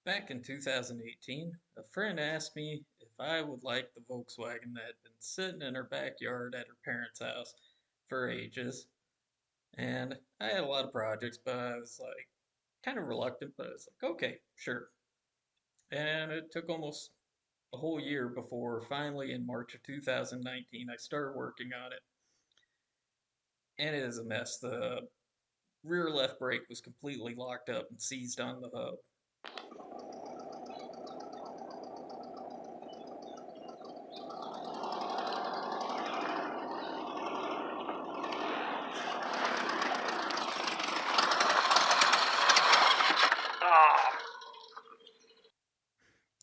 Back in 2018, a friend asked me if I would like the Volkswagen that had been sitting in her backyard at her parents' house for ages. And I had a lot of projects, but I was like kind of reluctant, but I was like, okay, sure. And it took almost a whole year before finally in March of 2019 I started working on it. And it is a mess. The rear left brake was completely locked up and seized on the hub.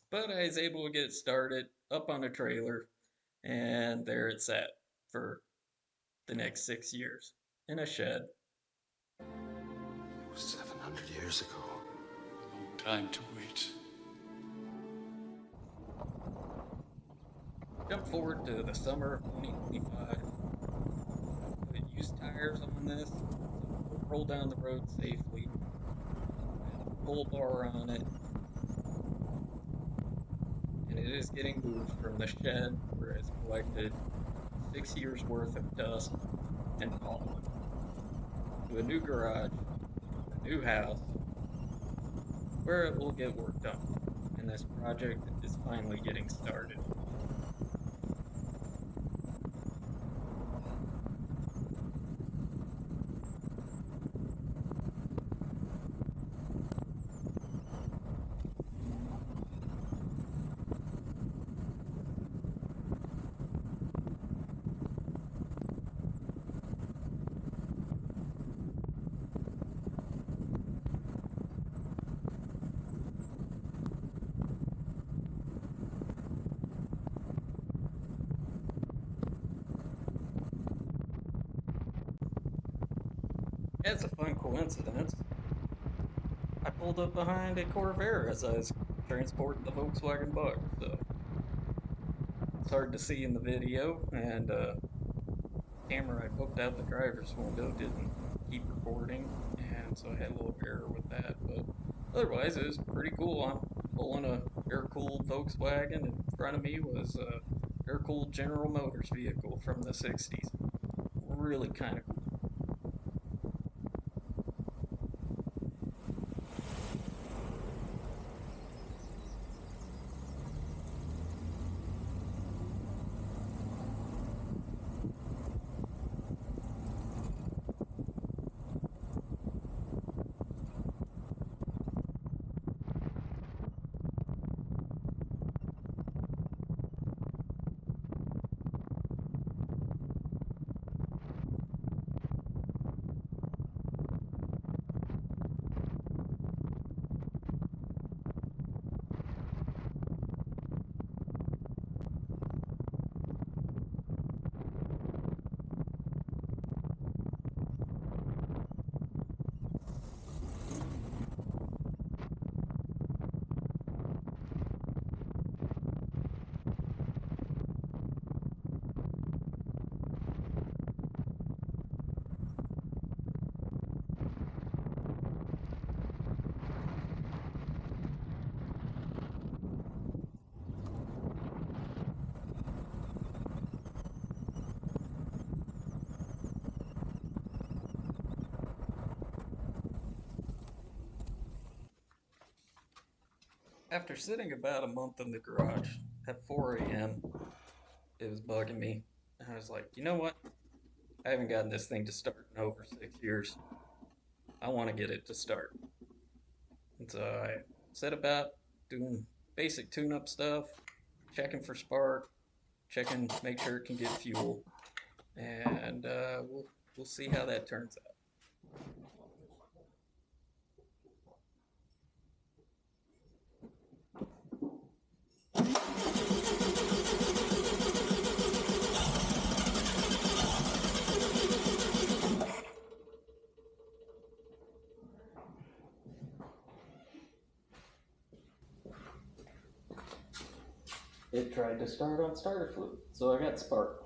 But I was able to get it started up on a trailer, and there it sat for the next 6 years in a shed. It was 700 years ago. Long time to wait. Jump forward to the summer of 2025. Put used tires on this, so it'll roll down the road safely. Add a pull bar on it, and it is getting moved from the shed where it's collected 6 years worth of dust and pollen to a new garage, a new house, where it will get work done. And this project is finally getting started. As a fun coincidence, I pulled up behind a Corvair as I was transporting the Volkswagen Bug, so it's hard to see in the video, and camera I booked out the driver's window didn't keep recording, and so I had a little error with that, but otherwise it was pretty cool. I'm pulling a air-cooled Volkswagen, and in front of me was a air-cooled General Motors vehicle from the 60s. Really kind of cool. After sitting about a month in the garage at 4 a.m., it was bugging me. And I was like, you know what? I haven't gotten this thing to start in over 6 years. I want to get it to start. And so I set about doing basic tune up stuff, checking for spark, checking, make sure it can get fuel, and we'll see how that turns out. It tried to start on starter fluid, so I got spark.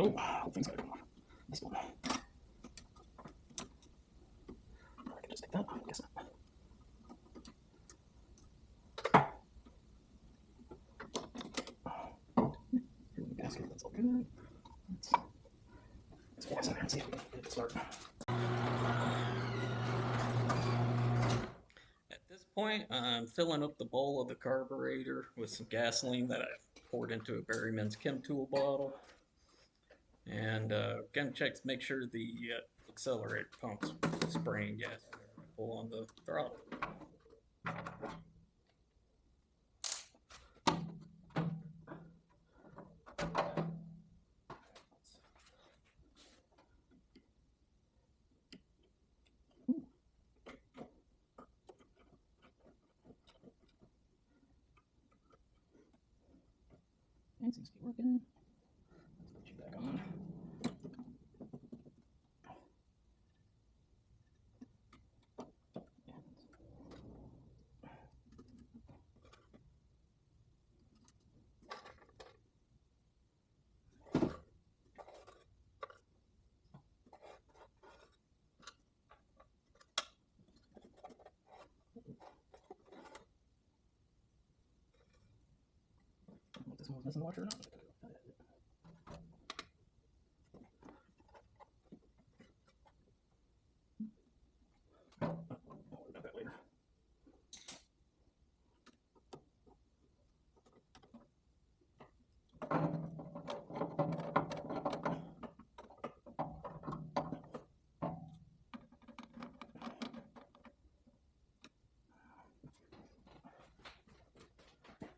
Oh, whole thing's gotta come off. This one. I can just take that off, I guess not. Gasket, that's all good. Let's gas in there and see if we can get it to start. At this point, I'm filling up the bowl of the carburetor with some gasoline that I've poured into a Berryman's Chem Tool bottle. And gonna check to make sure the accelerator pump's spraying gas. Pull on the throttle. Okay, seems to be working. Let's put you back on. If this one's missing the washer or not. I'll worry about that later.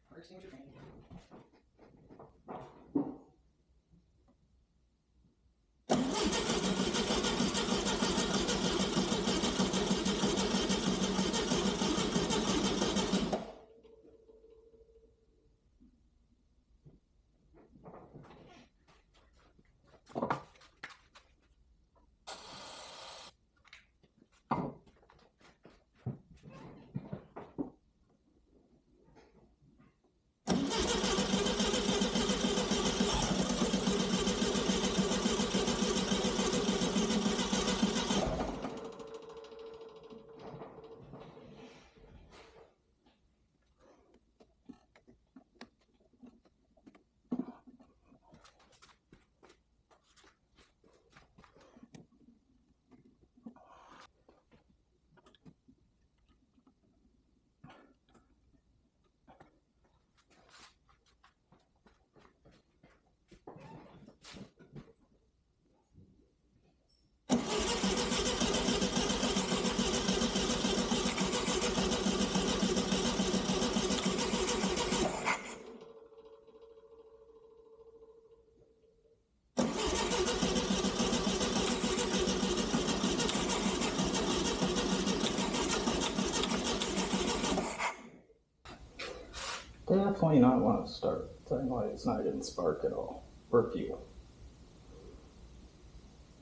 Fire extinguisher handy. Definitely not want to start. Telling you why it's not getting spark at all. Or fuel.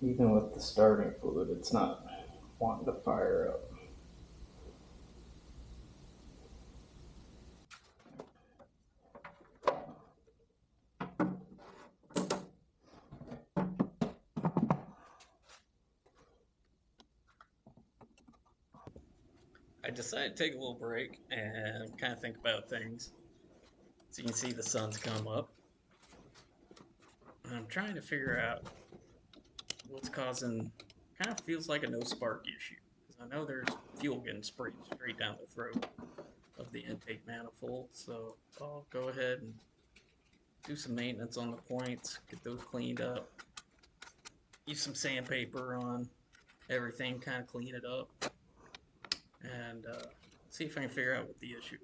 Even with the starting fluid, it's not wanting to fire up. I decided to take a little break and kind of think about things. So you can see the sun's come up. And I'm trying to figure out what's causing, kind of feels like a no spark issue. Because I know there's fuel getting sprayed straight down the throat of the intake manifold. So I'll go ahead and do some maintenance on the points, get those cleaned up. Use some sandpaper on everything, kind of clean it up. And see if I can figure out what the issue is.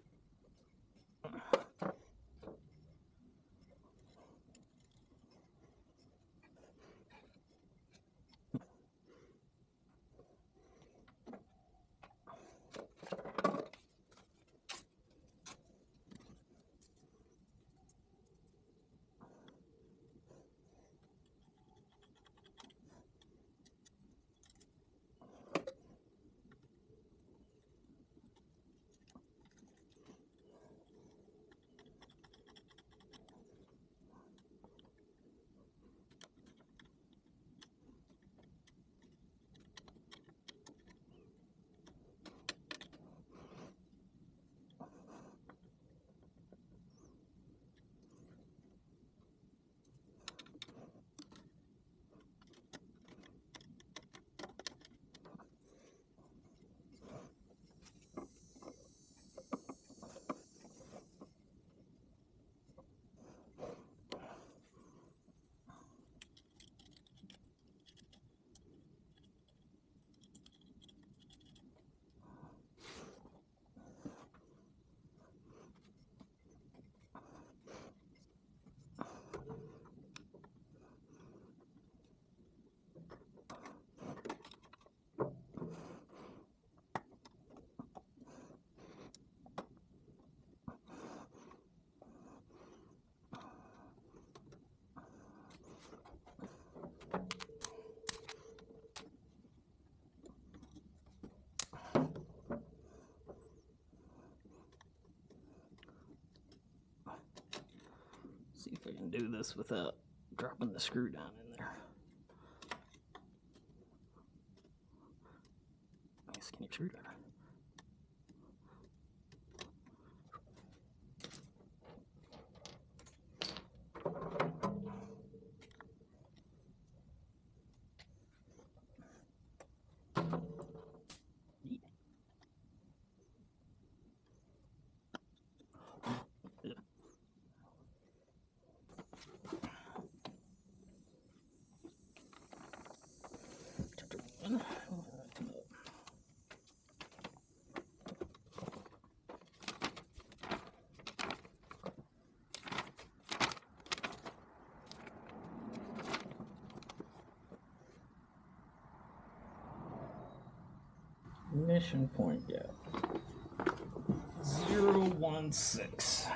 See if I can do this without dropping the screw down in there. Nice skinny screwdriver. Ignition point gap 016.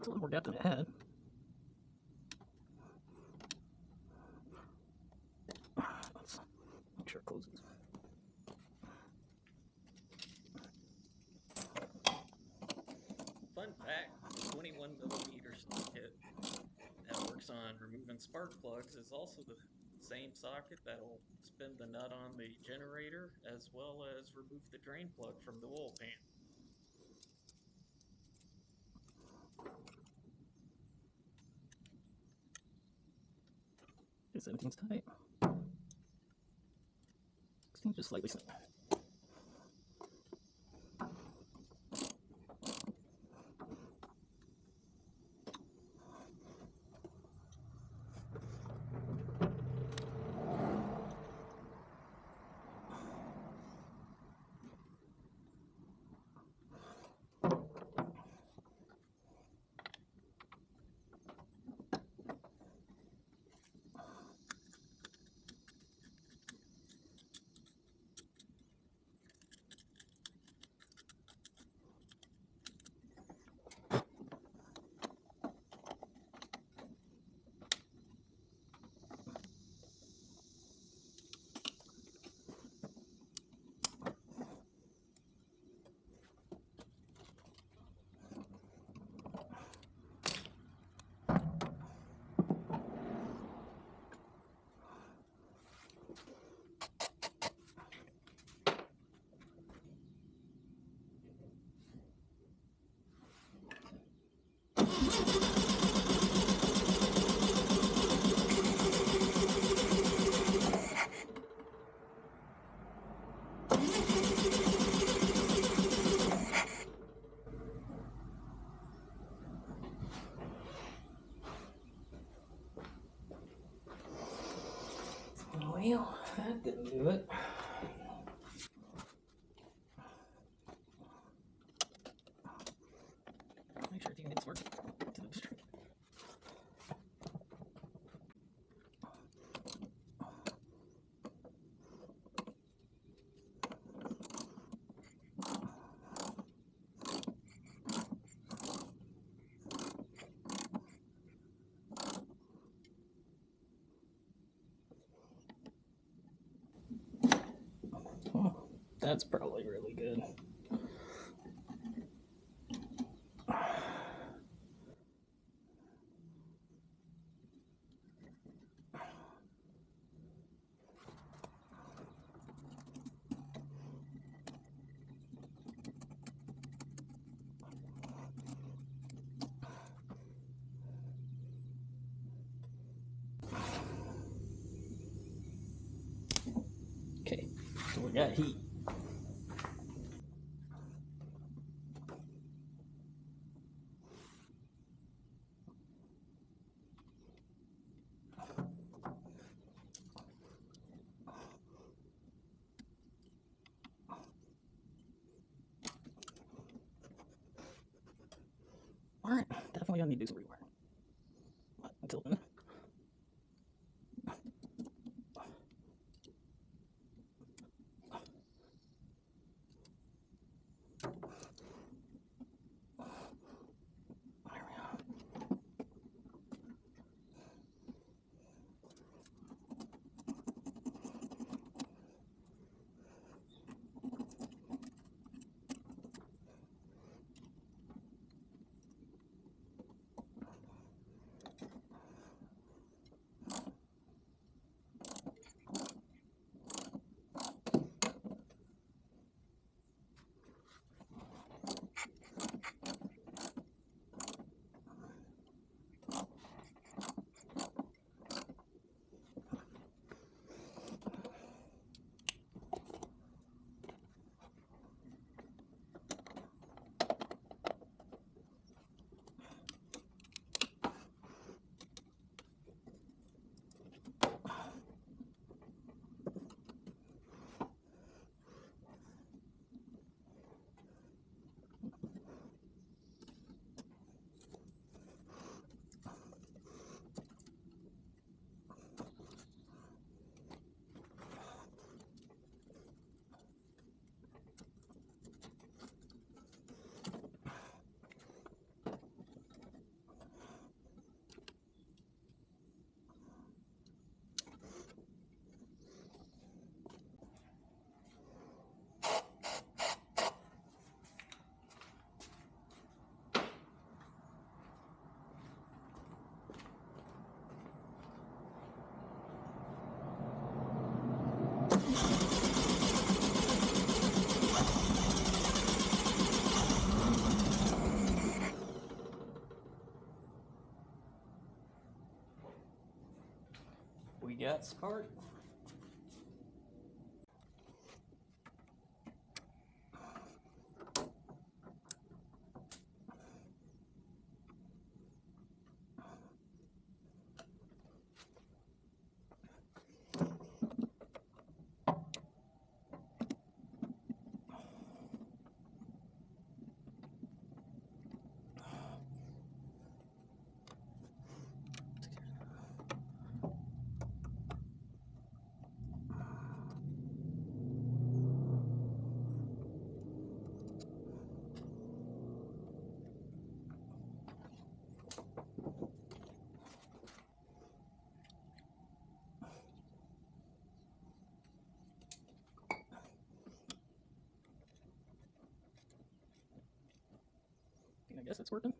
It's a little more depth than it had. Let's make sure it closes. Fun fact, the 21mm socket that works on removing spark plugs is also the same socket that'll spin the nut on the generator as well as remove the drain plug from the oil pan. Okay, 17's tight. 16 just slightly snug. Well, that didn't do it. you can spark to the string. Oh, that's probably really good. Okay, so we got heat. Alright, definitely gonna need to do some rewiring. But until then. There we are. We got spark. I guess it's working.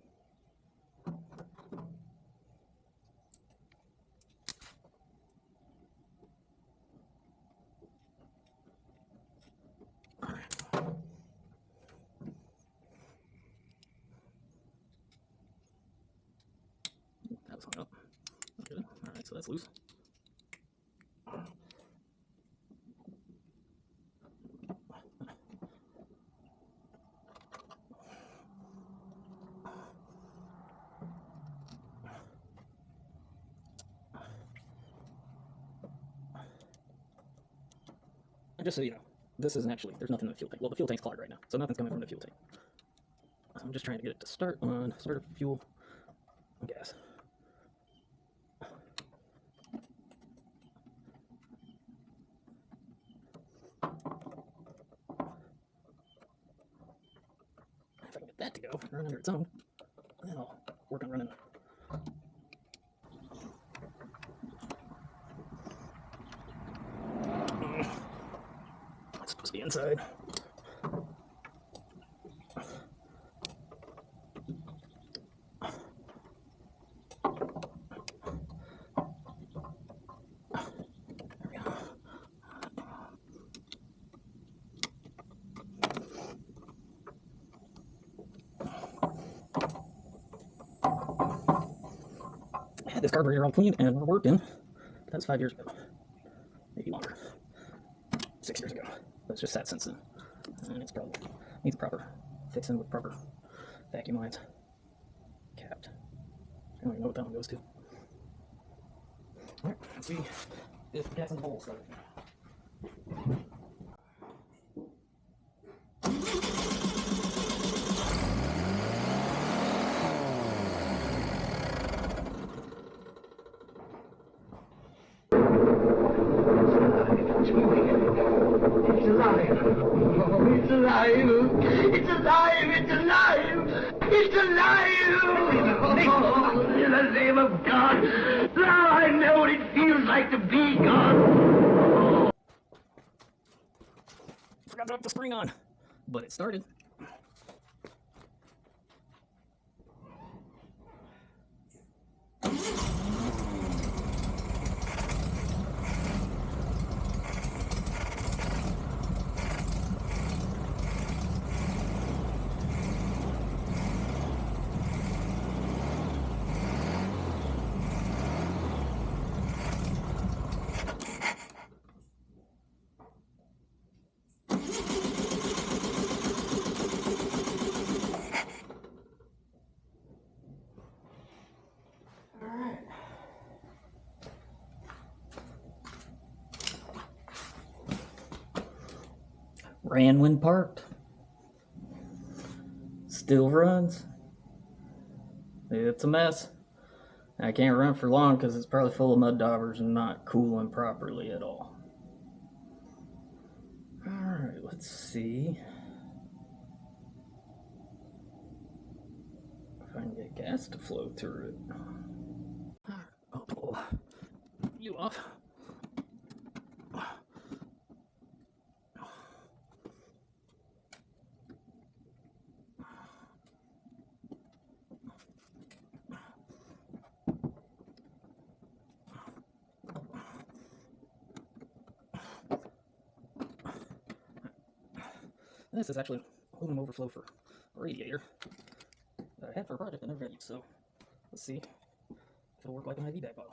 That was hung up. Good. Alright, so that's loose. And just so you know, this isn't actually, there's nothing in the fuel tank. Well, the fuel tank's clogged right now, so nothing's coming from the fuel tank. I'm just trying to get it to start on start of fuel and gas. If I can get that to go and run under its own, then I'll work on running. That's supposed to be inside. There we go. I had this carburetor all clean and we're working. That's 5 years ago. Maybe longer. 6 years ago. But it's just sat since then. And it's probably needs proper fixing with proper vacuum lines. Capped. I don't even know what that one goes to. Alright, let's see if gas in the bowl started. It's alive! Oh, it's alive! It's alive! It's alive! It's alive! Oh, in the name of God! Now I know what it feels like to be God! Forgot to put the spring on, but it started. Ran when parked. Still runs. It's a mess. I can't run for long because it's probably full of mud daubers and not cooling properly at all. Alright, let's see if I can get gas to flow through it. I'll pull you off. This is actually aluminum overflow for a radiator that I had for a project I never used, so let's see if it'll work like an IV bag bottle.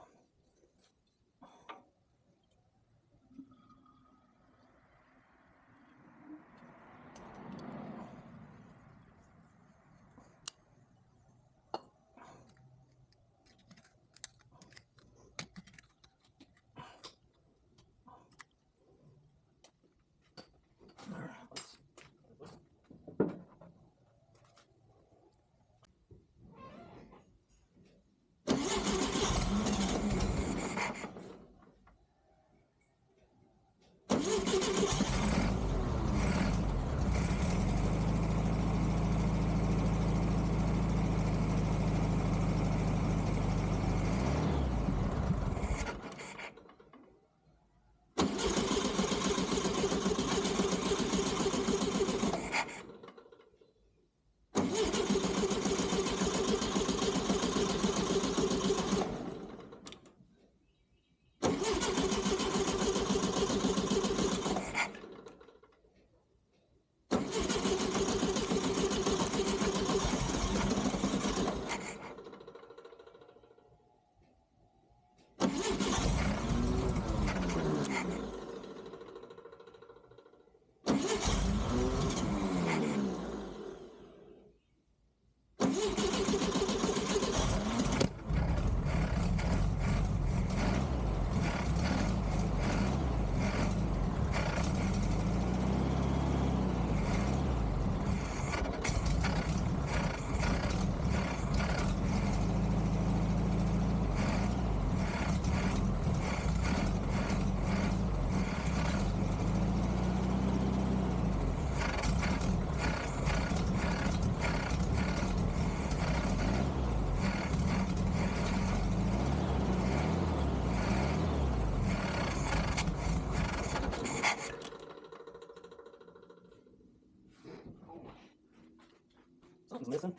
missing,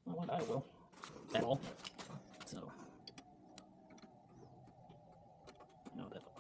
not like I will at all. So, no, definitely.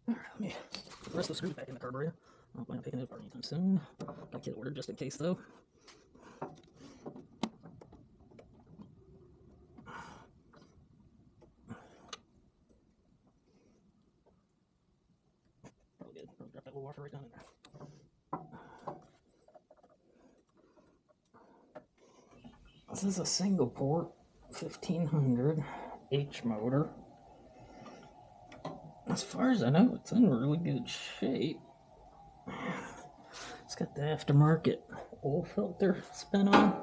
Let me put the rest of the screws back in the carburetor. I don't plan on taking it apart anytime soon. Gotta get it ordered just in case, though. Probably good. Probably drop that little washer right down in there. This is a single port 1500 H motor. As far as I know, it's in really good shape. It's got the aftermarket oil filter spin on.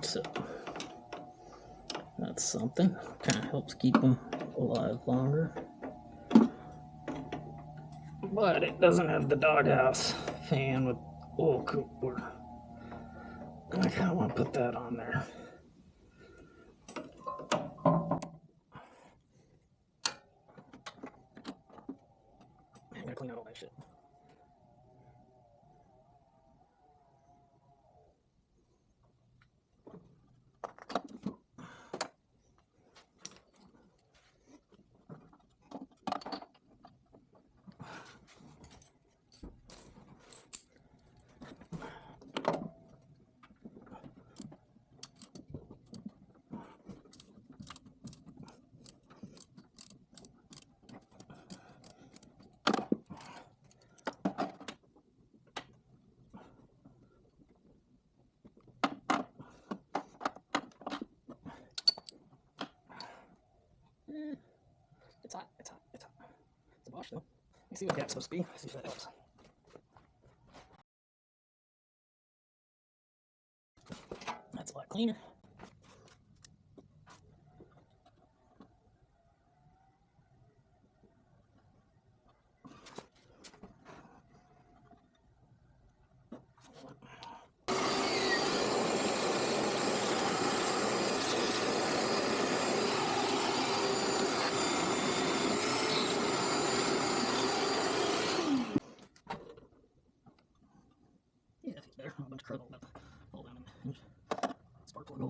So that's something. Kind of helps keep them alive longer. But it doesn't have the doghouse fan with oil cooler. I kind of want to put that on there. I gotta clean out all that shit. It's hot, it's hot, it's hot. It's a Bosch though. Let me see what the gap's supposed to be. See if that helps. That's a lot cleaner. Yeah, that feels better. A bunch of crud all down in the hinge. Spark plug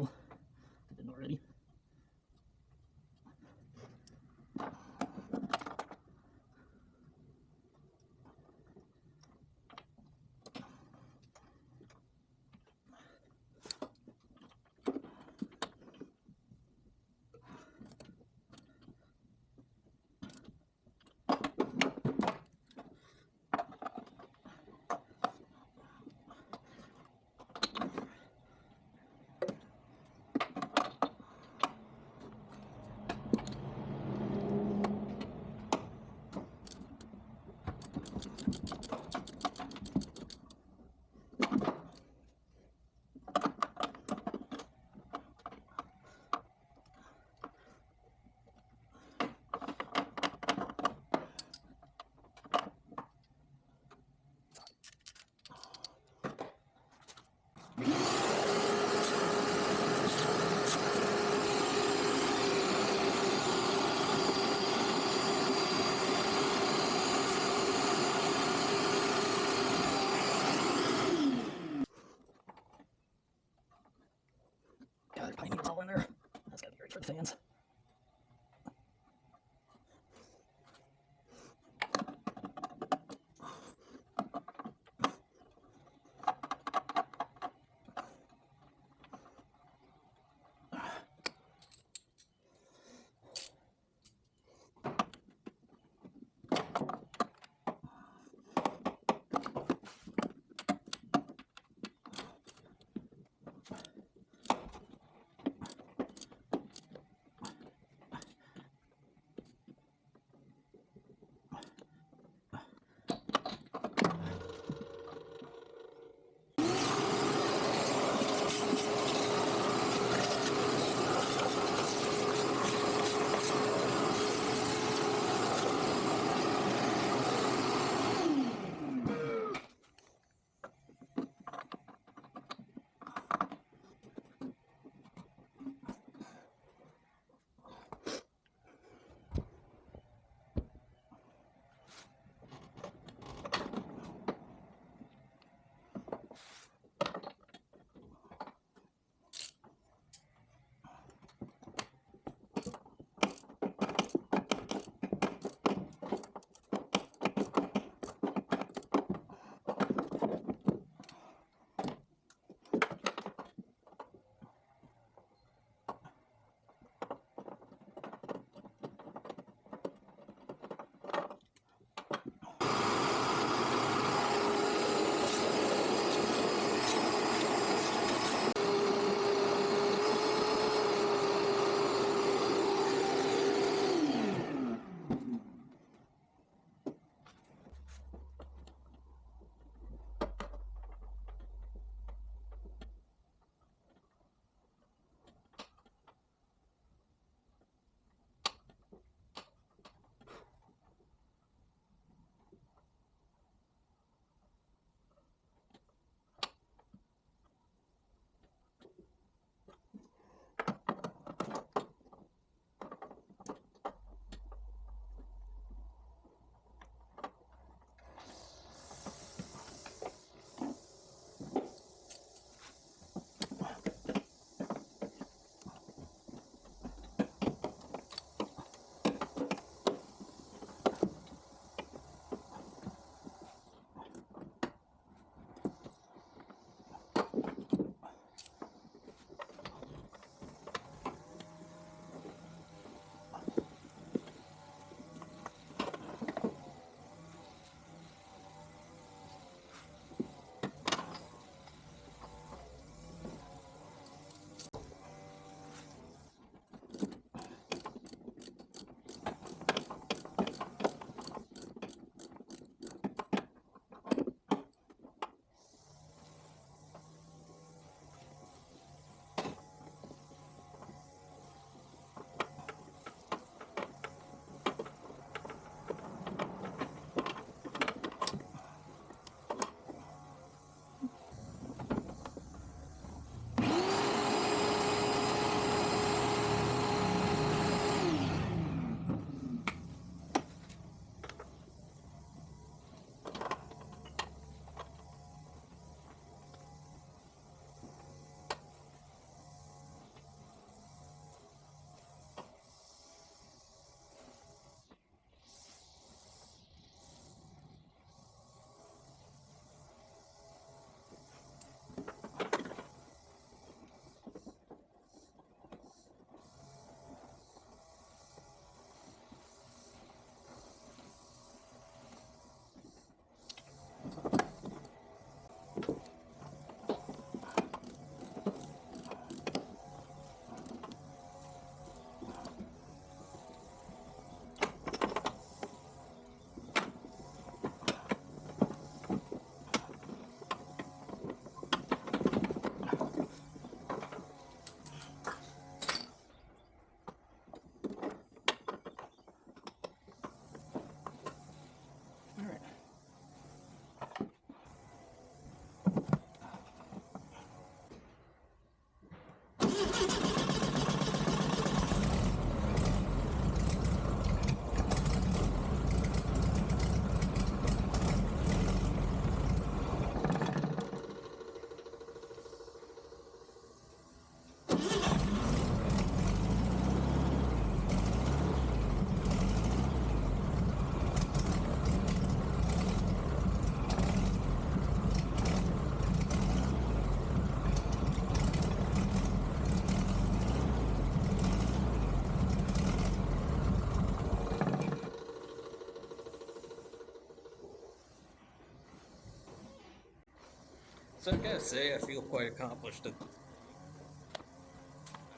So I gotta say, I feel quite accomplished at this point.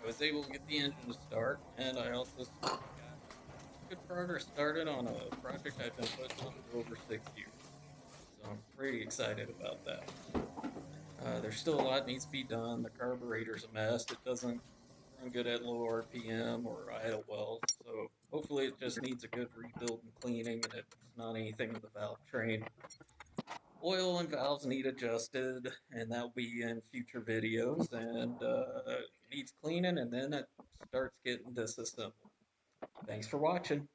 I was able to get the engine to start, and I also got good progress started on a project I've been putting on for over 6 years. So I'm pretty excited about that. There's still a lot needs to be done. The carburetor's a mess. It doesn't run good at low RPM or idle well. So hopefully it just needs a good rebuild and cleaning, and it's not anything in the valve train. Oil and valves need adjusted, and that'll be in future videos. And it needs cleaning, and then it starts getting disassembled. Thanks for watching.